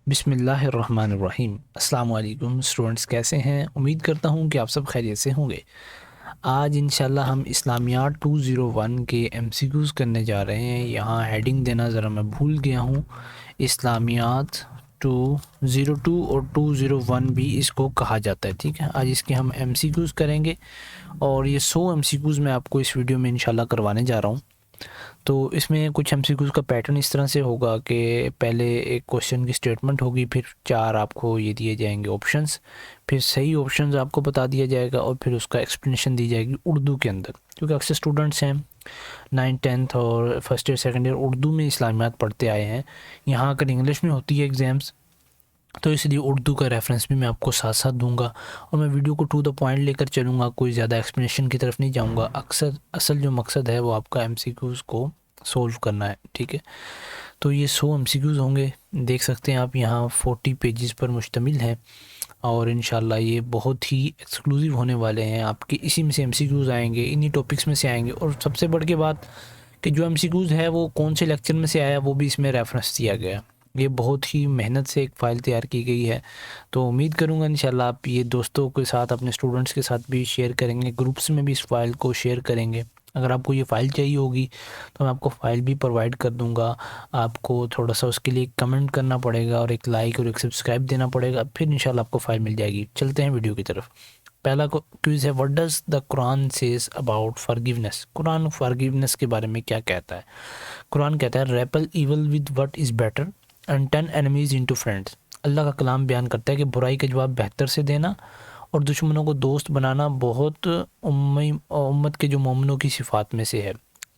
بسم اللہ الرحمن الرحیم۔ السلام علیکم اسٹوڈنٹس، کیسے ہیں؟ امید کرتا ہوں کہ آپ سب خیریت سے ہوں گے۔ آج انشاءاللہ ہم اسلامیات 201 کے ایم سی کیوز کرنے جا رہے ہیں۔ یہاں ہیڈنگ دینا ذرا میں بھول گیا ہوں، اسلامیات 202 اور 201 بھی اس کو کہا جاتا ہے، ٹھیک ہے۔ آج اس کے ہم ایم سی کیوز کریں گے اور یہ 100 ایم سی کیوز میں آپ کو اس ویڈیو میں انشاءاللہ کروانے جا رہا ہوں۔ تو اس میں کچھ ایم سی کیوز کا پیٹرن اس طرح سے ہوگا کہ پہلے ایک کوشچن کی سٹیٹمنٹ ہوگی، پھر 4 آپ کو یہ دیے جائیں گے آپشنس، پھر صحیح آپشنز آپ کو بتا دیا جائے گا اور پھر اس کا ایکسپلینیشن دی جائے گی اردو کے اندر، کیونکہ اکثر اسٹوڈنٹس ہیں 9th 10th اور first year second year Urdu میں اسلامیات پڑھتے آئے ہیں۔ یہاں اگر انگلش میں ہوتی ہے ایگزامس تو اس لیے اردو کا ریفرنس بھی میں آپ کو ساتھ ساتھ دوں گا، اور میں ویڈیو کو ٹو دا پوائنٹ لے کر چلوں گا، کوئی زیادہ ایکسپلینیشن کی طرف نہیں جاؤں گا۔ اصل جو مقصد ہے وہ آپ کا ایم سی کیوز کو سولو کرنا ہے، ٹھیک ہے۔ تو یہ 100 ایم سی کیوز ہوں گے، دیکھ سکتے ہیں آپ یہاں 40 پیجز پر مشتمل ہے، اور انشاءاللہ یہ بہت ہی ایکسکلوزیو ہونے والے ہیں۔ آپ کے اسی میں سے ایم سی کیوز آئیں گے، انہی ٹاپکس میں سے آئیں گے، اور سب سے بڑھ کے بات کہ جو ایم سی کیوز ہے وہ کون سے لیکچر میں سے آیا وہ بھی اس میں ریفرنس دیا گیا۔ یہ بہت ہی محنت سے ایک فائل تیار کی گئی ہے، تو امید کروں گا انشاءاللہ آپ یہ دوستوں کے ساتھ، اپنے اسٹوڈنٹس کے ساتھ بھی شیئر کریں گے، گروپس میں بھی اس فائل کو شیئر کریں گے۔ اگر آپ کو یہ فائل چاہیے ہوگی تو میں آپ کو فائل بھی پرووائڈ کر دوں گا۔ آپ کو تھوڑا سا اس کے لیے کمنٹ کرنا پڑے گا اور ایک لائک اور ایک سبسکرائب دینا پڑے گا، پھر انشاءاللہ آپ کو فائل مل جائے گی۔ چلتے ہیں ویڈیو کی طرف۔ پہلا کوئز ہے، what does the Quran says about forgiveness? قرآن فارگیونیس کے بارے میں کیا کہتا ہے؟ قرآن کہتا ہے repel evil with what is better and turn enemies into friends. اللہ کا کلام بیان کرتا ہے کہ برائی کا جواب بہتر سے دینا اور دشمنوں کو دوست بنانا بہت امت کے جو مومنوں کی صفات میں سے ہے۔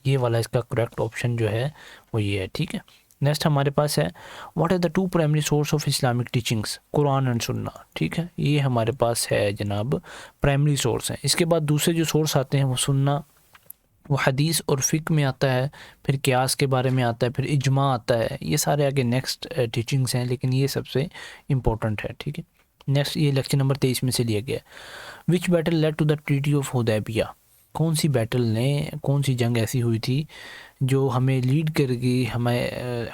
یہ والا اس کا کریکٹ آپشن جو ہے وہ یہ ہے، ٹھیک ہے۔ نیکسٹ ہمارے پاس ہے، what are the 2 primary source of Islamic teachings? Quran and Sunnah, ٹھیک ہے۔ یہ ہمارے پاس ہے جناب پرائمری سورس ہیں۔ اس کے بعد دوسرے جو سورس آتے ہیں وہ سنہ، وہ حدیث اور فقہ میں آتا ہے، پھر قیاس کے بارے میں آتا ہے، پھر اجماع آتا ہے۔ یہ سارے آگے نیکسٹ ٹیچنگس ہیں، لیکن یہ سب سے امپورٹنٹ ہے، ٹھیک ہے۔ نیکسٹ یہ لیکچر نمبر 23 میں سے لیا گیا ہے، which battle led to the treaty of Hudaybiyyah? کون سی بیٹل نے، کون سی جنگ ایسی ہوئی تھی جو ہمیں لیڈ کر گئی، ہمیں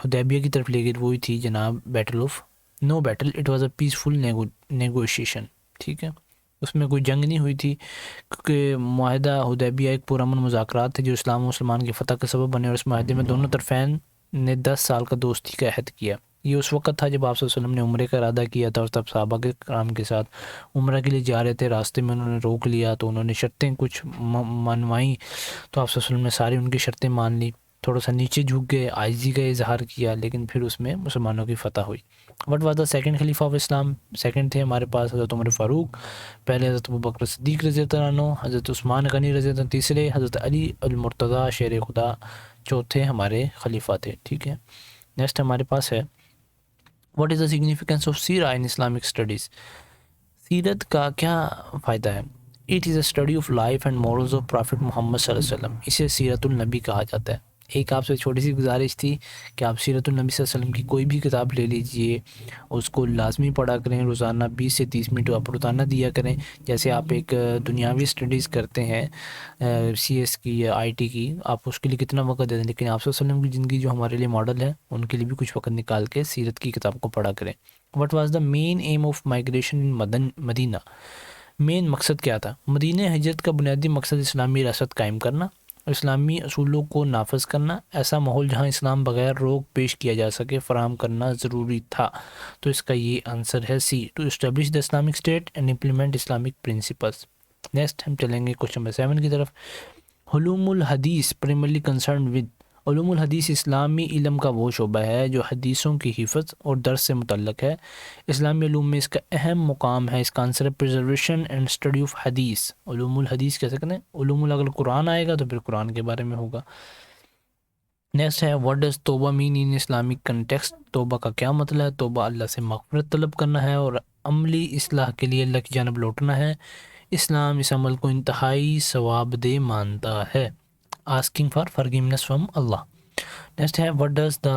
حدیبیہ کی طرف لے گئی؟ وہی تھی جناب battle of no battle, it was a peaceful negotiation, ٹھیک ہے۔ اس میں کوئی جنگ نہیں ہوئی تھی، کیونکہ معاہدہ حدیبیہ ایک پرامن مذاکرات تھے جو اسلام و مسلمان کی فتح کا سبب بنے، اور اس معاہدے میں دونوں طرفین نے 10 سال کا دوستی کا عہد کیا۔ یہ اس وقت تھا جب آپ صلی اللہ علیہ وسلم نے عمرے کا ارادہ کیا تھا، اور تب صحابہ کے کرام کے ساتھ عمرہ کے لیے جا رہے تھے، راستے میں انہوں نے روک لیا تو انہوں نے شرطیں کچھ منوائیں، تو آپ صلی اللہ علیہ وسلم نے ساری ان کی شرطیں مان لی، تھوڑا سا نیچے جھک گئے، عاجزی کا اظہار کیا، لیکن پھر اس میں مسلمانوں کی فتح ہوئی۔ وٹ واز دا سیکنڈ خلیفہ آف اسلام؟ سیکنڈ تھے ہمارے پاس حضرت عمر فاروق، پہلے حضرت ابوبکر صدیق رضی اللہ عنہ، حضرت عثمان غنی رضی اللہ عنہ تیسرے، حضرت علی المرتضیٰ شیر خدا چوتھے ہمارے خلیفہ تھے، ٹھیک ہے۔ نیکسٹ ہمارے پاس ہے، what is the significance of seerah in Islamic studies? سیرت کا کیا فائدہ ہے؟ It is a study of life and morals of prophet Muhammad صلی اللہ علیہ وسلم۔ اسے سیرت النبی کہا جاتا ہے۔ ایک آپ سے چھوٹی سی گزارش تھی کہ آپ سیرت النبی صلی اللہ علیہ وسلم کی کوئی بھی کتاب لے لیجئے، اس کو لازمی پڑھا کریں، روزانہ 20 سے 30 منٹ آپ روزانہ دیا کریں۔ جیسے آپ ایک دنیاوی اسٹڈیز کرتے ہیں سی ایس کی یا آئی ٹی کی، آپ اس کے لیے کتنا وقت دیتے ہیں، لیکن آپ صلی اللہ علیہ وسلم کی زندگی جو ہمارے لیے ماڈل ہے، ان کے لیے بھی کچھ وقت نکال کے سیرت کی کتاب کو پڑھا کریں۔ What was the main aim of migration in Medina? Main مقصد کیا تھا؟ مدینہ ہجرت کا بنیادی مقصد اسلامی ریاست قائم کرنا، اسلامی اصولوں کو نافذ کرنا، ایسا ماحول جہاں اسلام بغیر روک پیش کیا جا سکے فراہم کرنا ضروری تھا۔ تو اس کا یہ آنسر ہے C, to establish the Islamic state and implement Islamic principles. Next ہم چلیں گے کوشچن نمبر 7 کی طرف۔ علوم الحدیث پرائمرلی کنسرن ود؟ علوم الحدیث اسلامی علم کا وہ شعبہ ہے جو حدیثوں کی حفظ اور درس سے متعلق ہے۔ اسلامی علوم میں اس کا اہم مقام ہے۔ اس کا آنسر ہے پریزرویشن اینڈ اسٹڈی آف حدیث۔ علوم الحدیث کہہ سکتے ہیں، علوم اگر قرآن آئے گا تو پھر قرآن کے بارے میں ہوگا۔ نیکسٹ ہے، واٹ ڈز توبہ مین ان اسلامک کنٹیکسٹ؟ توبہ کا کیا مطلب ہے؟ توبہ اللہ سے مغفرت طلب کرنا ہے اور عملی اصلاح کے لیے اللہ کی جانب لوٹنا ہے۔ اسلام اس عمل کو انتہائی ثواب دہ مانتا ہے۔ Asking for forgiveness from Allah. Next ہے، what does the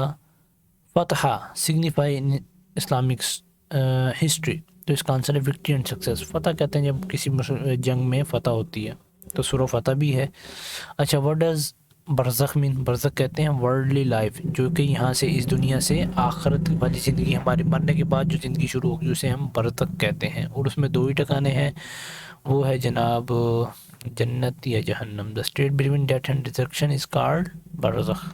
fath signify in Islamic history? تو اس کا آنسر ہے وکٹری اینڈ سکسیس۔ فتح کہتے ہیں جب کسی جنگ میں فتح ہوتی ہے، تو سورہ فتح بھی ہے۔ اچھا، واٹ ڈز برزخ برزخ کہتے ہیں ورلڈلی لائف، جو کہ یہاں سے اس دنیا سے آخرت والی زندگی، ہمارے مرنے کے بعد جو زندگی شروع ہوگی اسے ہم برزخ کہتے ہیں، اور اس میں دو ہی ٹھکانے ہیں، وہ ہے جناب جنت یا جہنم. The state between death and resurrection is called barzakh.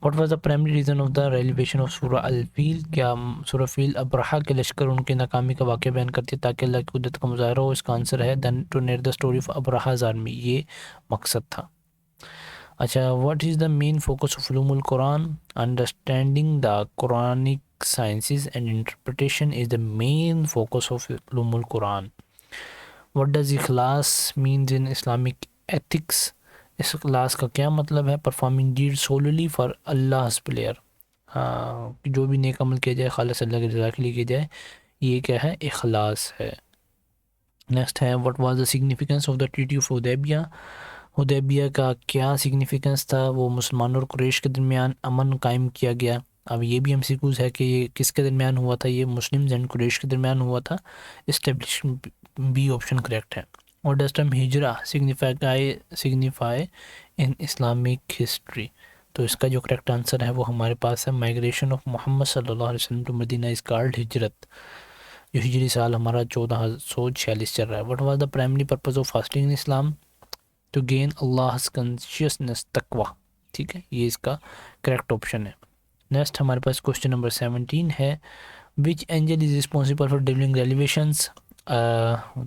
What was the primary reason of the revelation of surah al Fil? کیا سورہ فیل ابرہا کے لشکر ان کے ناکامی کا واقعہ بیان کرتی ہے تاکہ اللہ کی قدرت کا مظاہرہ ہو؟ اس کا آنسر ہے then to net the story of Abraha's army, یہ مقصد تھا. اچھا، what is the main focus of ulum al Quran? Understanding the Quranic sciences and interpretation is the main focus of ulum al Quran. What does ikhlas means in Islamic ethics? اس اخلاص کا کیا مطلب ہے؟ Performing deed solely for Allah's pleasure, ہاں جو بھی نیک عمل کیا جائے خالص اللہ کی رضا کے لیے کیا جائے، یہ کیا ہے؟ اخلاص ہے. نیکسٹ ہے what was the significance of the treaty of Hudaybiyyah? حدیبیہ کا کیا سگنیفیکنس تھا؟ وہ مسلمانوں اور قریش کے درمیان امن قائم کیا گیا. اب یہ بھی MCQs ہے کہ یہ کس کے درمیان ہوا تھا؟ یہ مسلمز اینڈ قریش کے درمیان ہوا تھا. اسٹیبلش بی آپشن کریکٹ ہے. اور does term hijrah signify in Islamic history? تو اس کا جو کریکٹ آنسر ہے وہ ہمارے پاس ہے مائگریشن آف محمد صلی اللہ علیہ وسلم ٹو مدینہ از کالڈ ہجرت، جو ہجری سال ہمارا 1446 چل رہا ہے. What was the primary purpose of fasting in Islam? To gain Allah's consciousness taqwa. ٹھیک ہے، یہ اس کا کریکٹ آپشن ہے. نیکسٹ ہمارے پاس کوشچن نمبر 17 ہے وچ اینجل از رسپانسبل فار ڈیولنگ ریلیویشنس؟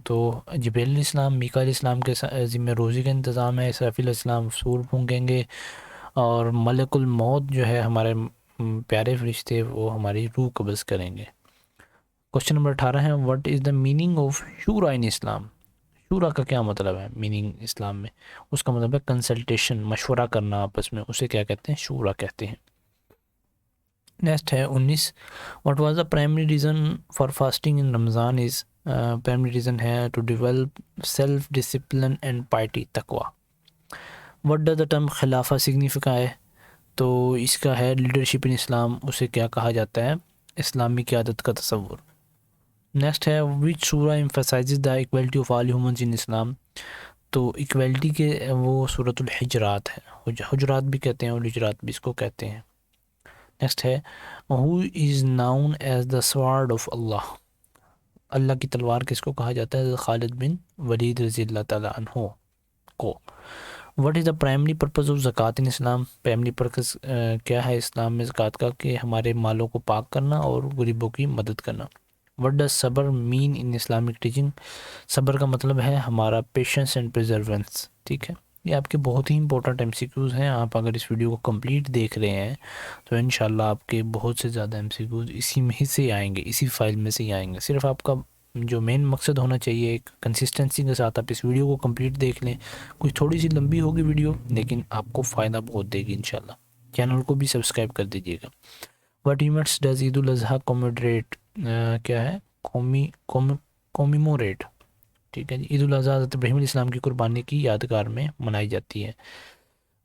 تو جبریل علیہ السلام، میکا علیہ السلام کے ذمہ روزی کا انتظام ہے، اسرافیل علیہ السلام سور پھونکیں گے، اور ملک الموت جو ہے ہمارے پیارے فرشتے وہ ہماری روح قبض کریں گے. کوشچن نمبر 18 ہے what is the meaning of شورا ان اسلام؟ شورا کا کیا مطلب ہے میننگ اسلام میں؟ اس کا مطلب ہے کنسلٹیشن، مشورہ کرنا آپس میں، اسے کیا کہتے ہیں؟ شورا کہتے ہیں. نیکسٹ ہے 19 what was the primary reason for fasting in Ramadan? Is primary reason ہے to develop self discipline and piety taqwa. What does the term khilafah signify? تو اس کا ہے لیڈرشپ ان اسلام، اسے کیا کہا جاتا ہے؟ اسلامی قیادت کا تصور. نیکسٹ ہے وچ سورہ ایمفسائزز دا equality of all humans in Islam? تو ایکویلٹی کے وہ سورۃ الحجرات ہے، حجرات بھی کہتے ہیں اور حجرات بھی اس کو کہتے ہیں. نیکسٹ ہے who is known as the sword of Allah? اللہ کی تلوار کس کو کہا جاتا ہے؟ خالد بن ولید رضی اللہ تعالیٰ عنہ کو. What is the primary purpose of زکوٰۃ ان اسلام؟ پرائمری پرپز کیا ہے اسلام میں زکوٰۃ کا؟ کہ ہمارے مالوں کو پاک کرنا اور غریبوں کی مدد کرنا. وٹ ڈز صبر مین ان اسلامک ٹیچنگ؟ صبر کا مطلب ہے ہمارا پیشنس اینڈ پرزرونس. ٹھیک ہے، یہ آپ کے بہت ہی امپورٹنٹ MCQs ہیں. آپ اگر اس ویڈیو کو کمپلیٹ دیکھ رہے ہیں تو انشاءاللہ آپ کے بہت سے زیادہ MCQs اسی میں سے آئیں گے، اسی فائل میں سے ہی آئیں گے. صرف آپ کا جو مین مقصد ہونا چاہیے ایک کنسسٹنسی کے ساتھ آپ اس ویڈیو کو کمپلیٹ دیکھ لیں. کچھ تھوڑی سی لمبی ہوگی ویڈیو لیکن آپ کو فائدہ بہت دے گی انشاءاللہ. چینل کو بھی سبسکرائب کر دیجیے گا. وٹ ایونٹس ڈز عید الاضحیٰ کومیڈریٹ؟ کیا ہے؟ کومیموریٹ. ٹھیک ہے جی، عید الاضحیٰ حضرت ابراہیم علیہ السلام کی قربانی کی یادگار میں منائی جاتی ہے.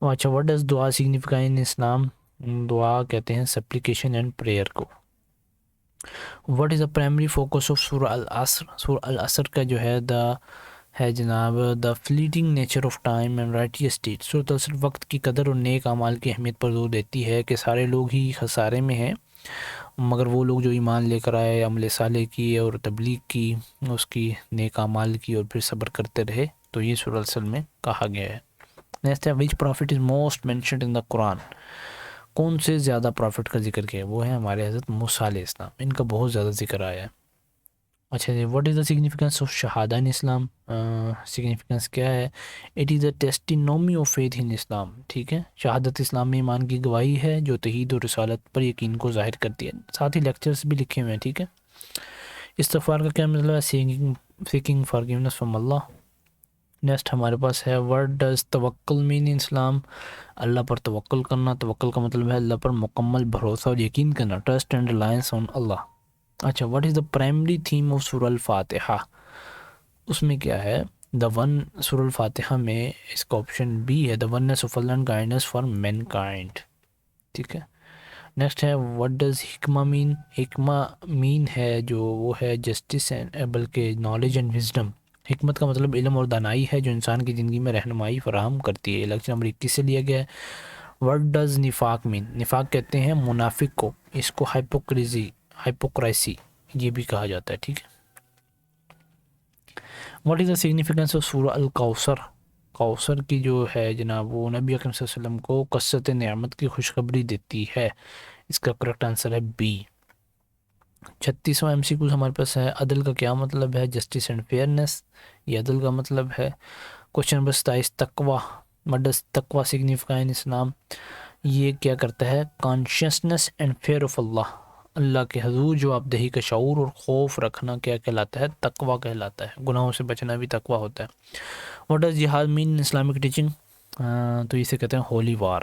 اچھا، what does dua signify in Islam? دعا کہتے ہیں سپلیکیشن اینڈ پریئر کو. What is the primary focus of surah al Asr? سورہ العصر کا جو ہے ہے جناب the fleeting nature of time and righteous state. سورۃ العصر وقت کی قدر اور نیک اعمال کی اہمیت پر زور دیتی ہے کہ سارے لوگ ہی خسارے میں ہیں مگر وہ لوگ جو ایمان لے کر آئے، عمل صالح کی اور تبلیغ کی، اس کی نیک اعمال کی اور پھر صبر کرتے رہے، تو یہ سورہ العصر میں کہا گیا ہے. نیکسٹ ہے which prophet is most mentioned in the Quran? کون سے زیادہ پرافٹ کا ذکر کیا ہے؟ وہ ہے ہمارے حضرت موسیٰ علیہ السلام، ان کا بہت زیادہ ذکر آیا ہے. اچھا جی، what is the significance of shahada in Islam? Significance کیا ہے؟ It is a testimony of faith in Islam. ٹھیک ہے، شہادت اسلام میں ایمان کی گواہی ہے جو توحید اور رسالت پر یقین کو ظاہر کرتی ہے. ساتھ ہی لیکچرز بھی لکھے ہوئے ہیں. ٹھیک ہے، استغفار کا کیا مطلب ہے؟ Seeking forgiveness from Allah. Next ہمارے پاس ہے وٹ ڈز توکل مین ان اسلام؟ اللہ پر توکل کرنا. توکل کا مطلب ہے اللہ پر مکمل بھروسہ اور یقین کرنا، trust and reliance on Allah. اچھا، what is the primary theme of surah al Fatiha? اس میں کیا ہے؟ The one. سورہ الفاتحہ میں اس کا آپشن بی ہے the oneness of Allah and guidance for mankind. ٹھیک ہے، نیکسٹ ہے وٹ ڈز حکمہ مین؟ حکمہ مین ہے جو وہ ہے جسٹس اینڈ بلکہ نالج اینڈ وزڈم. حکمت کا مطلب علم اور دانائی ہے جو انسان کی زندگی میں رہنمائی فراہم کرتی ہے۔ یہ لیکچر نمبر 21 سے لیا گیا ہے۔ وٹ ڈز نفاق مین؟ نفاق کہتے ہیں منافق کو، اس کو ہائپوکریسی یہ بھی کہا جاتا ہے، ٹھیک ہے۔ What is the significance of سورہ الکوثر؟ کوثر کی جو ہے جناب وہ نبی اکرم صلی اللہ علیہ وسلم کو کثرت نعمت کی خوشخبری دیتی ہے۔ اس کا کریکٹ آنسر ہے بی۔ 36واں ایم سی کیوز ہمارے پاس ہے، عدل کا کیا مطلب ہے؟ جسٹس اینڈ فیئرنیس، یہ عدل کا مطلب ہے۔ کوشچن نمبر 27 تقوی، what does تقوی سگنیفائی ان اسلام؟ یہ کیا کرتا ہے؟ Consciousness and fear of Allah, اللہ کے حضور جواب دہی کا شعور اور خوف رکھنا کیا کہلاتا ہے؟ تقوی کہلاتا ہے۔ گناہوں سے بچنا بھی تقوی ہوتا ہے۔ واٹ ڈز جہاد مین ان اسلامک ٹیچنگ؟ تو اسے کہتے ہیں ہولی وار،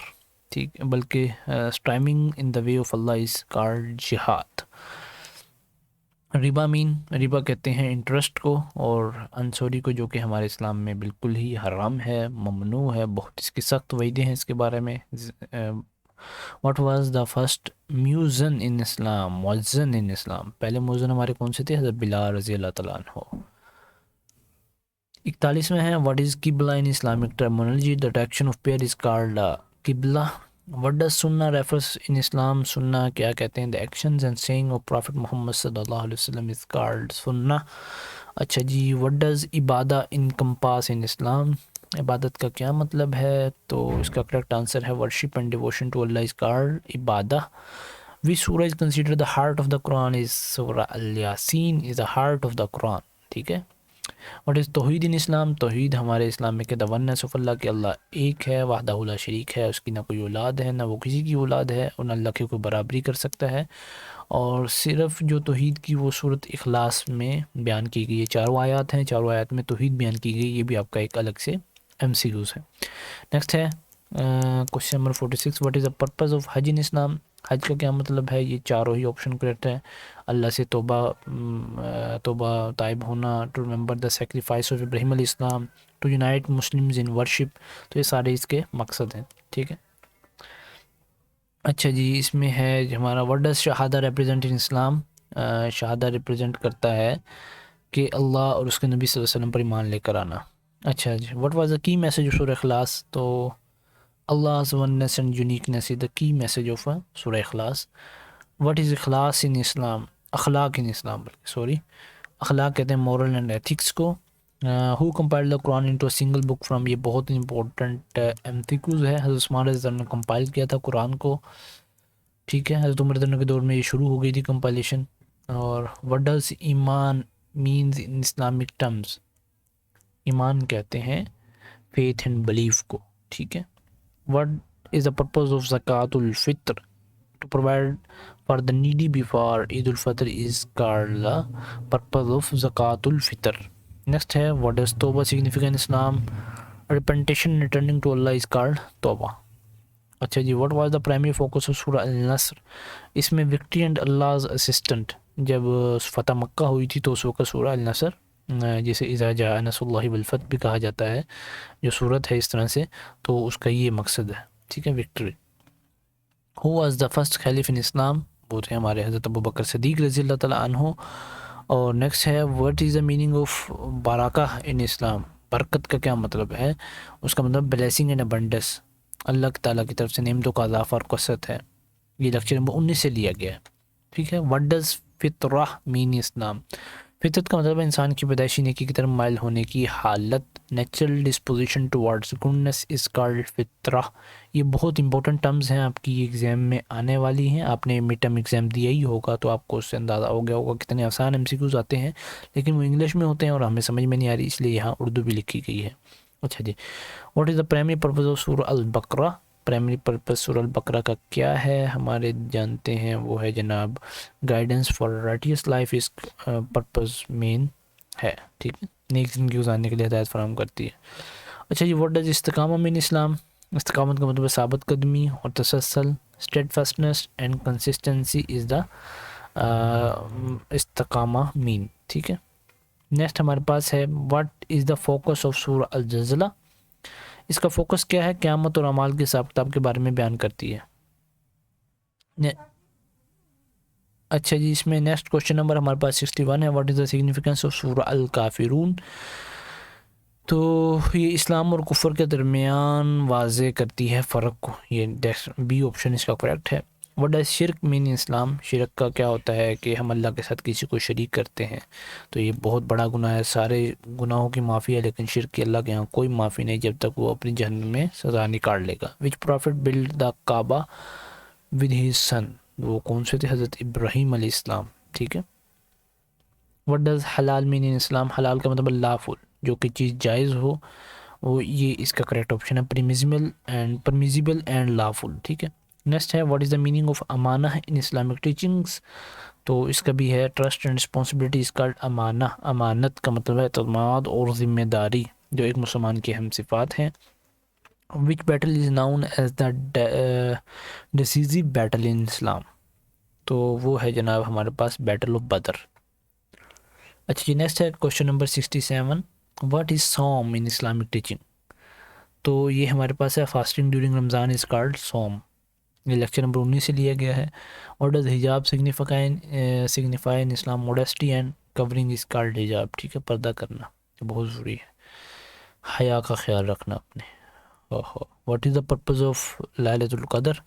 ٹھیک ہے، بلکہ اسٹرائمنگ ان دا way of Allah is called جہاد۔ ربا مین؟ ربا کہتے ہیں انٹرسٹ کو، اور انصوری کو، جو کہ ہمارے اسلام میں بالکل ہی حرام ہے، ممنوع ہے، بہت اس کی سخت وعیدیں ہیں اس کے بارے میں۔ واٹ واز دا فرسٹ میوزن ان اسلام؟ مؤذن ان اسلام، پہلے مؤذن ہمارے کون سے تھے؟ حضرت بلال رضی اللہ تعالیٰ عنہ۔ 41 میں ہے what is qibla in Islamic terminology? The direction of prayer is called qibla. What does sunnah refers in Islam? سنہ کیا کہتے ہیں؟ The actions and sayings of prophet Muhammad صلی اللہ علیہ وسلم از کالڈ سنہ۔ اچھا جی، what does ibadah encompass in Islam? عبادت کا کیا مطلب ہے؟ تو اس کا کریکٹ آنسر ہے worship and devotion to Allah is called ibadah. Which surah is consider the heart of the قرآن؟ از سورہ الیاسین از دا ہارٹ آف دا قرآن، ٹھیک ہے۔ واٹ از توحید ان اسلام؟ توحید ہمارے اسلام میں کہ دا وننس آف اللہ، کہ اللہ ایک ہے، وحدہ لا شریک ہے، اس کی نہ کوئی اولاد ہے، نہ وہ کسی کی اولاد ہے، اور نہ اللہ کی کوئی برابری کر سکتا ہے۔ اور صرف جو توحید کی وہ صورت اخلاص میں بیان کی گئی ہے، چاروں آیات ہیں، چاروں آیات میں توحید بیان کی گئی، یہ بھی آپ کا ایک الگ سے ایم سی کیوز ہے۔ نیکسٹ ہے کوشچن نمبر 46 what is the purpose of Hajj in Islam? حج کا کیا مطلب ہے؟ یہ چاروں ہی آپشن کریکٹ ہے۔ اللہ سے توبہ طائب ہونا، to remember the sacrifice of Ibrahim علیہ السلام، to unite Muslims in worship, تو یہ سارے اس کے مقصد ہیں، ٹھیک ہے۔ اچھا جی، اس میں ہے ہمارا what does shahada represent in Islam? شہادہ ریپرزینٹ کرتا ہے کہ اللہ اور اس کے نبی صلی اللہ علیہ وسلم پر ایمان لے کر آنا۔ اچھا جی، وٹ واز دا کی میسج آف سورہ اخلاص؟ تو Allah's oneness and uniqueness is the key message of سورہ اخلاص۔ What is اخلاص in Islam؟ اخلاق in Islam، سوری، اخلاق کہتے ہیں مورل اینڈ ایتھکس کو۔ who compiled the Quran into a single book from؟ یہ بہت امپورٹنٹ ایمتیکوز ہے۔ حضرت عثمان رضی اللہ عنہ نے کمپائل کیا تھا قرآن کو، ٹھیک ہے۔ حضرت عمر رضی اللہ عنہ کے دور میں یہ شروع ہو گئی تھی کمپائلیشن۔ اور what does ایمان means in Islamic terms؟ ایمان کہتے ہیں فیتھ اینڈ بلیف کو، ٹھیک ہے۔ What is the purpose of زکوٰۃ الفطر؟ To provide for the needy before Eid al-Fitr is called the purpose of زکوٰۃ الفطر۔ Next ہے what does توبہ significant in Islam؟ Repentation returning to Allah is called توبہ۔ اچھا جی، what was the primary focus of سورہ النصر؟ اس میں victory and Allah's assistant، جب فتح مکہ ہوئی تھی تو اس وقت سورہ النصر، جسے اذا جاء نصر اللہ والفتح بھی کہا جاتا ہے، جو صورت ہے اس طرح سے، تو اس کا یہ مقصد ہے، ٹھیک ہے، victory. Who was the first khalif in Islam? وہ تھے ہمارے حضرت ابو بکر صدیق رضی اللہ تعالیٰ عنہ۔ اور نیکسٹ ہے what is the meaning of barakah in Islam? برکت کا کیا مطلب ہے؟ اس کا مطلب بلیسنگ اینڈ ابنڈنس، اللہ تعالیٰ کی طرف سے نعمتوں کا اضافہ اور کثرت ہے۔ یہ لیکچر نمبر 19 سے لیا گیا ہے، ٹھیک ہے۔ واٹ ڈز فطرہ مین اسلام؟ فطرت کا مطلب ہے انسان کی پیدائشی نیکی کی طرف مائل ہونے کی حالت، natural disposition towards goodness is called fitrah. یہ بہت امپورٹنٹ ٹرمز ہیں، آپ کی ایگزام میں آنے والی ہیں، آپ نے مڈ ٹرم ایگزام دیا ہی ہوگا تو آپ کو اس سے اندازہ ہو گیا ہوگا کتنے آسان ایم سی کیوز آتے ہیں، لیکن وہ انگلش میں ہوتے ہیں اور ہمیں سمجھ میں نہیں آ رہی، اس لیے یہاں اردو بھی لکھی گئی ہے۔ اچھا جی، what is the primary purpose of surah al Baqarah? Primary purpose سورہ البقرہ کا کیا ہے؟ ہمارے جانتے ہیں وہ ہے جناب گائیڈنس فار رائٹیس لائف، اس پرپز مین ہے، ٹھیک ہے، نیک زندگی گزارنے کے لیے ہدایت فراہم کرتی ہے۔ اچھا جی، واٹ ڈز استقامہ مین اسلام؟ استقامت کا مطلب ثابت قدمی اور تسلسل، اسٹیڈ فاسٹنس اینڈ کنسسٹنسی از دا استقامہ مین، ٹھیک ہے۔ نیکسٹ ہمارے پاس ہے what is the focus of سورہ الزلزلہ؟ اس کا فوکس کیا ہے؟ قیامت اور اعمال کے حساب کتاب کے بارے میں بیان کرتی ہے۔ اچھا جی، اس میں نیکسٹ کوشچن نمبر ہمارے پاس 61 ہے what is the significance of سورہ الکافرون؟ تو یہ اسلام اور کفر کے درمیان واضح کرتی ہے فرق کو، یہ بی آپشن اس کا کریکٹ ہے۔ وٹ ڈز شرک مین اسلام، شرک کا کیا ہوتا ہے کہ ہم اللہ کے ساتھ کسی کو شریک کرتے ہیں، تو یہ بہت بڑا گناہ ہے، سارے گناہوں کی معافی ہے لیکن شرک کی اللہ کے یہاں کوئی معافی نہیں جب تک وہ اپنی جہنم میں سزا نکال لے گا۔ Which prophet build the Kaaba with his son, وہ کون سے تھے؟ حضرت ابراہیم علیہ السلام، ٹھیک ہے۔ وٹ ڈز حلال مین ان اسلام، حلال کا مطلب لافل، جو کہ چیز جائز ہو، وہ یہ اس کا کریکٹ آپشن ہے، پرمیزیبل اینڈ لافل، ٹھیک ہے۔ نیکسٹ ہے what is the meaning of amanah in Islamic teachings, تو اس کا بھی ہے trust and responsibility is called amanah, امانت کا مطلب ہے اعتماد اور ذمہ داری، جو ایک مسلمان کی اہم صفات ہیں۔ Which battle is known as the decisive battle in Islam, تو وہ ہے جناب ہمارے پاس بیٹل آف بدر۔ اچھا جی، نیکسٹ ہے کوشچن نمبر 67، واٹ از سوم ان اسلامک ٹیچنگ، تو یہ ہمارے پاس ہے fasting during Ramzan is called سوم، یہ لیکچر نمبر 19 سے لیا گیا ہے۔ واٹ ڈز حجاب signify in Islam, modesty and covering is called حجاب، ٹھیک ہے، پردہ کرنا بہت ضروری ہے، حیا کا خیال رکھنا اپنے۔ What is the purpose of Laylat al Qadr,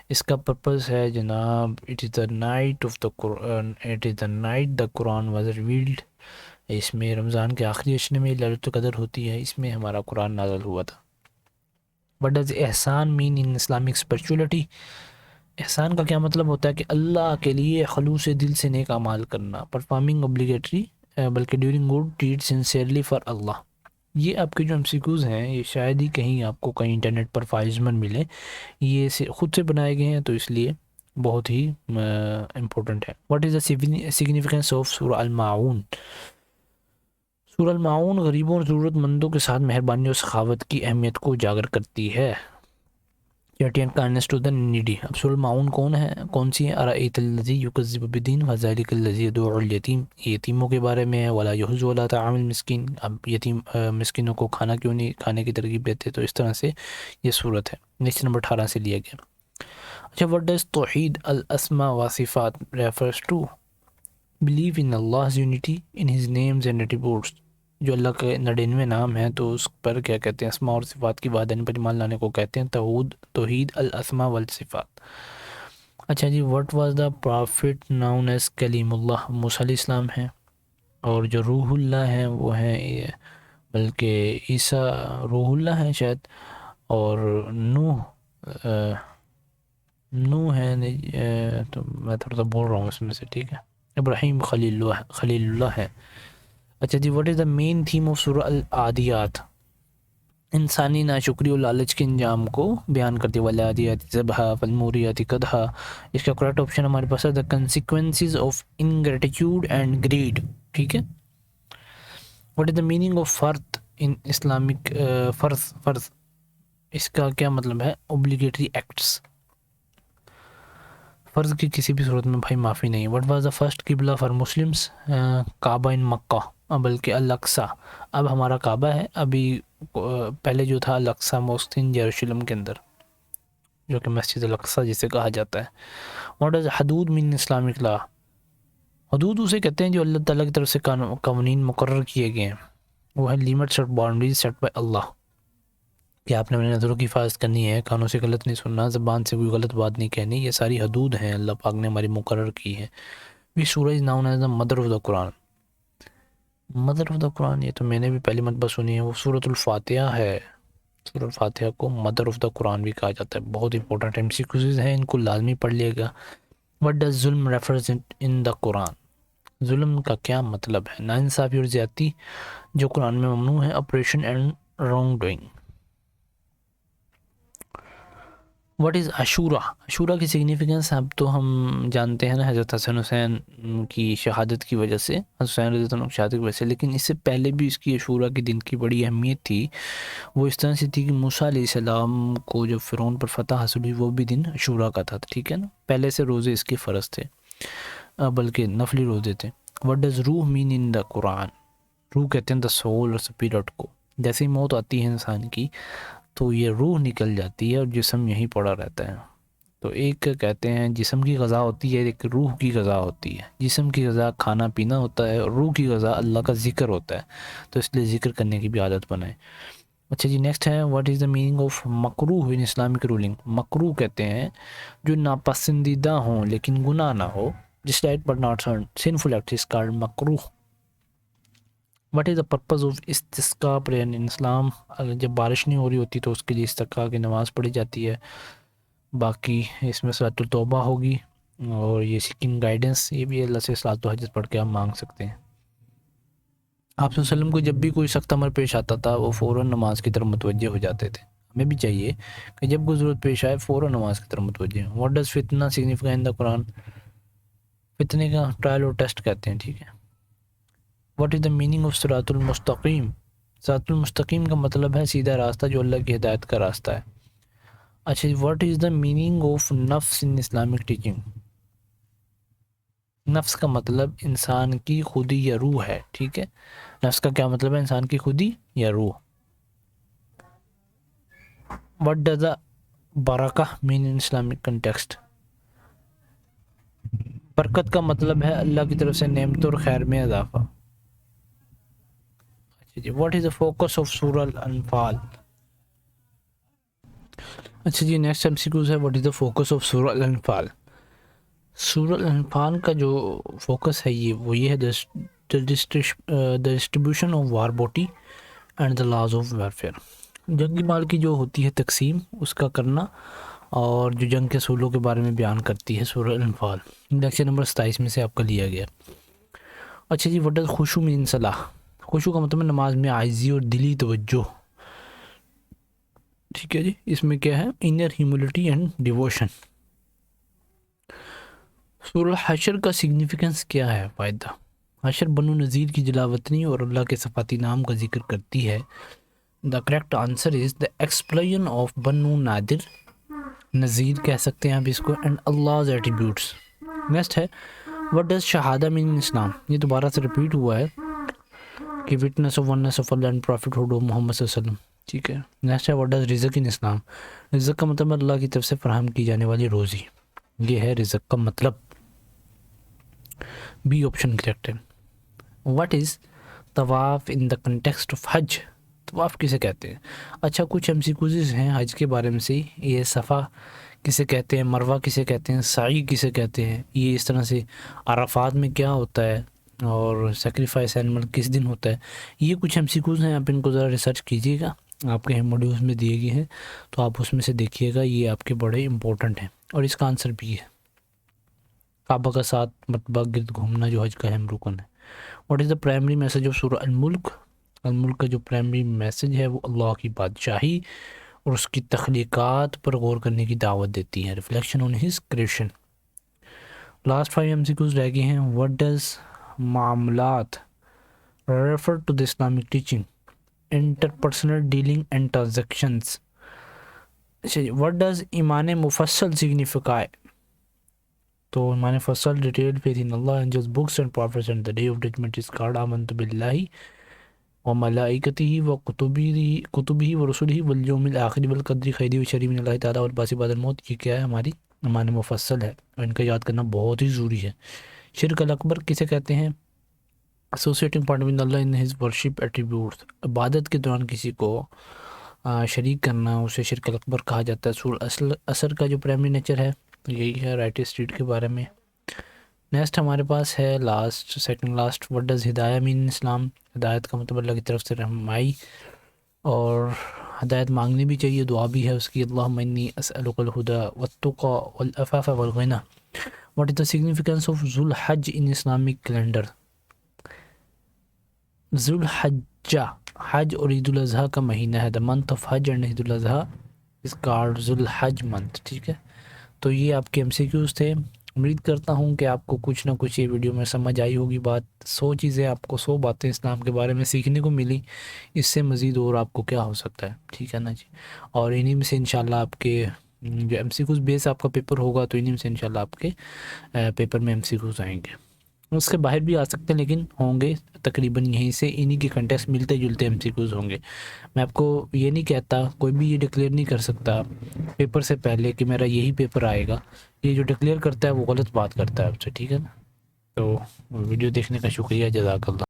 اس کا پرپز ہے جناب it is the night of the Quran, it is the night the Quran was revealed, اس میں رمضان کے آخری اشرے میں لیلۃ القدر ہوتی ہے، اس میں ہمارا قرآن نازل ہوا تھا۔ What does ihsan mean in Islamic spirituality, احسان کا کیا مطلب ہوتا ہے کہ اللہ کے لیے خلوص دل سے نیک اعمال کرنا، پرفارمنگ obligatory بلکہ during good deed sincerely for Allah. یہ آپ کے جو ایم سی کیوز ہیں یہ شاید ہی کہیں آپ کو کہیں انٹرنیٹ پر فائزمن ملے، یہ خود سے بنائے گئے ہیں تو اس لیے بہت ہی امپورٹنٹ ہے۔ What is the significance of سورہ الماعون، سورہ الماعون غریبوں اور ضرورت مندوں کے ساتھ مہربانی اور سخاوت کی اہمیت کو اجاگر کرتی ہے، charity and kindness to the needy. اب سورہ الماعون کون سی ہے؟ ارأیت الذی یکذب بالدین فذلک الذی یدعو الیتیم، یہ یتیموں کے بارے میں ہے، ولا یحض علی طعام المسکین، اب یتیم مسکینوں کو کھانا کیوں نہیں کھانے کی ترغیب دیتے، تو اس طرح سے یہ صورت ہے، نیکسٹ نمبر 18 سے لیا گیا۔ اچھا، what does tawhid al asma wa sifat refers to, believe in Allah's unity in his names and attributes، جو اللہ کے 99 نام ہیں تو اس پر کیا کہتے ہیں؟ اسماء اور صفات کی وحدانیت پر ایمان لانے کو کہتے ہیں توحید الاسماء والصفات۔ اچھا جی، what was the prophet known as Kalim Allah, موسیٰ علیہ السلام ہیں، اور جو روح اللہ ہیں وہ ہیں بلکہ عیسیٰ روح اللہ ہیں شاید، اور نوح ہے، تو میں تھوڑا سا بول رہا ہوں اس میں سے، ٹھیک ہے، ابراہیم خلیل اللہ ہے۔ اچھا جی، what is the main theme of surah al Adiyat, انسانی ناشکری اور لالچ کے انجام کو بیان کرتی ہے، والعادیات ضبحا فالموریات قدحا، اس کا کریکٹ آپشن ہمارے پاس ہے دا کنسیکوینسز آف انگریٹیٹیوڈ اینڈ گریڈ، ٹھیک ہے۔ What is the meaning of فرض ان اسلامک، فرض اس کا کیا مطلب ہے؟ اوبلیگیٹری ایکٹس، فرض کی کسی بھی صورت میں بھائی معافی نہیں۔ وٹ واز دا فرسٹ قبلہ فار مسلمس، کعبہ ان مکہ بلکہ الاقصی، اب ہمارا کعبہ ہے، ابھی پہلے جو تھا الاقصی موسک ان یروشلم کے اندر، جو کہ مسجد الاقصی جسے کہا جاتا ہے۔ واٹ از حدود من اسلامک لا، حدود اسے کہتے ہیں جو اللہ تعالیٰ کی طرف سے قوانین مقرر کیے گئے ہیں، وہ ہے لیمٹس اور باؤنڈریز سیٹ بائی اللہ، کہ آپ نے اپنے نظروں کی حفاظت کرنی ہے، کانوں سے غلط نہیں سننا، زبان سے کوئی غلط بات نہیں کہنی، یہ ساری حدود ہیں اللہ پاک نے ہماری مقرر کی ہے۔ بھی سورہ is known as the mother of the Quran, mother of the Quran یہ تو میں نے بھی پہلی مرتبہ سنی ہے، وہ سورۃ الفاتحہ ہے، سورۃ الفاتحہ کو مدر آف دا قرآن بھی کہا جاتا ہے، بہت امپورٹنٹ ایم سی کیوز ہیں، ان کو لازمی پڑھ لیے گا۔ وٹ ڈز ظلم ریفرزنٹ ان دا قرآن، ظلم کا کیا مطلب ہے؟ ناانصافی اور زیادتی جو قرآن میں ممنوع ہے، oppression and wrong doing. What is Ashura, عاشورہ کی سگنیفیکنس اب تو ہم جانتے ہیں نا، حضرت حسن حسین کی شہادت کی وجہ سے، حسین رضی اللہ عنہ کی شہادت کی وجہ سے، لیکن اس سے پہلے بھی اس کی عاشورہ کے دن کی بڑی اہمیت تھی، وہ اس طرح سے تھی کہ موسیٰ علیہ السلام کو جب فرعون پر فتح حاصل ہوئی وہ بھی دن عاشورہ کا تھا، ٹھیک ہے نا، پہلے سے روزے اس کے فرض تھے، بلکہ نفلی روزے تھے۔ وٹ ڈز روح مین ان دا قرآن، روح کہتے ہیں دا سول اور اسپرٹ کو، جیسے ہی موت آتی ہے انسان کی تو یہ روح نکل جاتی ہے اور جسم یہیں پڑا رہتا ہے، تو ایک کہتے ہیں جسم کی غذا ہوتی ہے، ایک روح کی غذا ہوتی ہے۔ جسم کی غذا کھانا پینا ہوتا ہے اور روح کی غذا اللہ کا ذکر ہوتا ہے، تو اس لیے ذکر کرنے کی بھی عادت بنائیں۔ اچھا جی، نیکسٹ ہے what is the meaning of makruh in Islamic ruling. مکروہ کہتے ہیں جو ناپسندیدہ ہوں لیکن گناہ نہ ہو، جس light but not sinful act is called makruh. What is the purpose of istisqa prayer in Islam. جب بارش نہیں ہو رہی ہوتی تو اس کے لیے استسقاء کی نماز پڑھی جاتی ہے۔ باقی اس میں صلاۃ التوبہ ہوگی، اور یہ سیکنگ گائیڈنس، یہ بھی اللہ سے صلاۃ و حاجت پڑھ کے ہم مانگ سکتے ہیں۔ آپ صلی اللہ علیہ وسلم کو جب بھی کوئی سخت امر پیش آتا تھا وہ فوراً نماز کی طرف متوجہ ہو جاتے تھے۔ ہمیں بھی چاہیے کہ جب کوئی ضرورت پیش آئے فوراً نماز کی طرف متوجہ ہوں۔ واٹ ڈز فتنہ سگنیفائی ان دا قرآن۔ فتنے کا ٹرائل اور ٹیسٹ کہتے ہیں، ٹھیک ہے۔ What is the meaning of صراط المستقیم۔ صراط المستقیم کا مطلب ہے سیدھا راستہ جو اللہ کی ہدایت کا راستہ ہے۔ اچھا، what is the meaning of نفس ان اسلامک ٹیچنگ۔ نفس کا مطلب انسان کی خودی یا روح ہے، ٹھیک ہے۔ نفس کا کیا مطلب ہے؟ انسان کی خودی یا روح۔ What does the barakah mean in Islamic context. برکت کا مطلب ہے اللہ کی طرف سے نعمت اور خیر میں اضافہ۔ اچھا جی، what is the focus of surah al Anfal. اچھا جی، نیکسٹ ایم سی کیوز ہے what is the focus of surah al Anfal. سورہ الانفال کا جو فوکس ہے یہ ہے دا ڈسٹریبیوشن آف وار بوٹی اینڈ دا لاز آف ویئرفیئر۔ جنگی مال کی جو ہوتی ہے تقسیم، اس کا کرنا، اور جو جنگ کے اصولوں کے بارے میں بیان کرتی ہے سورہ الانفال۔ لیکچر نمبر 27 میں سے آپ کا لیا گیا۔ اچھا جی، واٹ ڈز خشوع مین صلاح۔ خشوع کا مطلب ہے نماز میں عاجزی اور دلی توجہ، ٹھیک ہے جی۔ اس میں کیا ہے؟ Inner humility and devotion. سورہ حشر کا سگنیفیکنس کیا ہے؟ فائدہ۔ حشر بنو نذیر کی جلاوطنی اور اللہ کے صفاتی نام کا ذکر کرتی ہے۔ The correct answer is the explain of Banu Nadir, نذیر کہہ سکتے ہیں آپ اس کو، اینڈ اللہز ایٹریبیوٹس۔ نیکسٹ ہے what does shahada mean Islam. یہ دوبارہ سے ریپیٹ ہوا ہے کہ witness of oneness of Allah and prophethood of Muhammad صلی اللہ علیہ وسلم، ٹھیک ہے۔ نیکسٹ ہے وٹ ڈز رزق ان اسلام۔ رزق کا مطلب اللہ کی طرف سے فراہم کی جانے والی روزی، یہ ہے رزق کا مطلب۔ بی آپشن کریکٹ ہے۔ واٹ از طواف ان دا کنٹیکسٹ آف حج۔ طواف کسے کہتے ہیں؟ اچھا، کچھ ایم سی کوزز ہیں حج کے بارے میں سے، یہ صفا کسے کہتے ہیں، مروہ کسے کہتے ہیں، سعی کسے کہتے ہیں، یہ اس طرح سے عرفات میں کیا ہوتا ہے، اور سیکریفائس اینیمل کس دن ہوتا ہے، یہ کچھ ایم سی کوز ہیں۔ آپ ان کو ذرا ریسرچ کیجیے گا، آپ کے موڈیولز میں دیے گئے ہیں تو آپ اس میں سے دیکھیے گا، یہ آپ کے بڑے امپورٹنٹ ہیں۔ اور اس کا آنسر بھی ہے کعبہ کا 7 مرتبہ گرد گھومنا جو حج کا اہم رکن ہے۔ What is the primary message of سورہ الملک۔ الملک کا جو پرائمری میسج ہے وہ اللہ کی بادشاہی اور اس کی تخلیقات پر غور کرنے کی دعوت دیتی ہے، reflection on his creation. Last 5 M C Qs رہ گئے ہیں۔ واٹ ڈز معاملات refer to the Islamic teaching, interpersonal dealing and transactions. اچھا جی، واٹ ڈز ایمان مفصل سگنیفائی۔ تو ایمان مفصل detail faith in Allah angels books and prophets and the day of judgement is called آمنت باللہ وملائکتہ وکتبہ ورسلہ والیوم الآخر والقدر خیرہ وشرہ من اللہ تعالیٰ والبعث بعد الموت۔ یہ کیا ہے؟ ہماری ایمان مفصل ہے، اور ان کا یاد کرنا بہت ہی ضروری ہے۔ شرک الاکبر کسے کہتے ہیں؟ Associating partner with Allah in his worship attributes, عبادت کے دوران کسی کو شریک کرنا اسے شرک الاکبر کہا جاتا ہے۔ سورہ اثر کا جو پرائمری نیچر ہے یہی ہے، رائٹ اسٹریٹ کے بارے میں۔ نیکسٹ ہمارے پاس ہے سیکنڈ لاسٹ، وٹ ڈز ہدایہ مین اسلام۔ ہدایت کا مطلب اللہ کی طرف سے رہنمائی، اور ہدایت مانگنی بھی چاہیے، دعا بھی ہے اس کی، اللہم انی اسألک الہدی والتقی والعفاف والغنی۔ What is the significance of Dhu al Hajj in Islamic calendar. ذو الحجہ، حج اور عید الاضحیٰ کا مہینہ ہے، the month of Hajj and Eid al-Adha is called ذو الحج منتھ، ٹھیک ہے۔ تو یہ آپ کے ایم سی کیوز تھے۔ امید کرتا ہوں کہ آپ کو کچھ نہ کچھ یہ ویڈیو میں سمجھ آئی ہوگی بات۔ 100 چیزیں آپ کو 100 باتیں اسلام کے بارے میں سیکھنے کو ملی، اس سے مزید اور آپ کو کیا ہو سکتا ہے، ٹھیک ہے نا جی۔ اور انہی میں سے انشاءاللہ آپ کے جو ایم سی کیوز بیس آپ کا پیپر ہوگا، تو انہی میں سے انشاءاللہ آپ کے پیپر میں ایم سی کیوز آئیں گے۔ اس کے باہر بھی آ سکتے ہیں، لیکن ہوں گے تقریباً یہیں سے انہی کے کنٹیکس ملتے جلتے MCQs ہوں گے۔ میں آپ کو یہ نہیں کہتا، کوئی بھی یہ ڈکلیئر نہیں کر سکتا پیپر سے پہلے کہ میرا یہی پیپر آئے گا۔ یہ جو ڈکلیئر کرتا ہے وہ غلط بات کرتا ہے آپ سے، ٹھیک ہے نا؟ تو ویڈیو دیکھنے کا شکریہ، جزاک اللہ۔